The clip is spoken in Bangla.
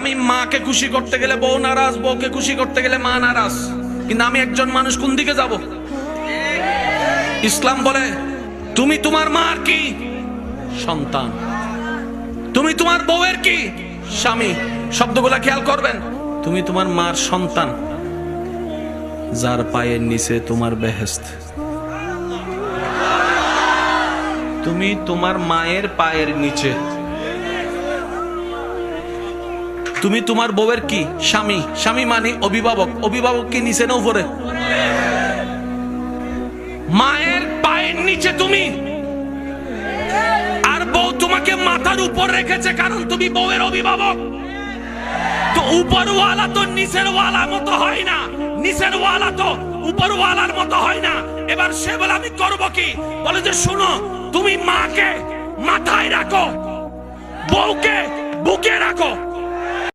আমি মাকে খুশি করতে গেলে বউ নারাজ, বউকে খুশি করতে গেলে মা নারাজ। কিন্তু আমি একজন মানুষ, কোন দিকে যাব? ইসলাম বলে তুমি তোমার মার কি? সন্তান। তুমি তোমার বউয়ের কি? স্বামী। শব্দগুলা খেয়াল করবেন। তুমি তোমার মার সন্তান, যার পায়ের নিচে তোমার বেহেশত। তুমি তোমার মায়ের পায়ের নিচে। তুমি তোমার বউয়ের কি? স্বামী। স্বামী মানে অভিভাবক। অভিভাবক কি নিচে না উপরে? মায়ের পায়ের নিচে তুমি, আর বউ তোমাকে মাথার উপর রেখেছে, কারণ তুমি বউয়ের অভিভাবক। তো উপরওয়ালা তো নিচের ওয়ালা মতো হয় না, নিচের ওয়ালা তো উপরওয়ালার মতো হয় না। এবার সে বলে আমি করব কি? বলে যে শোনো, তুমি মাকে মাথায় রাখো, বউকে বুকে রাখো।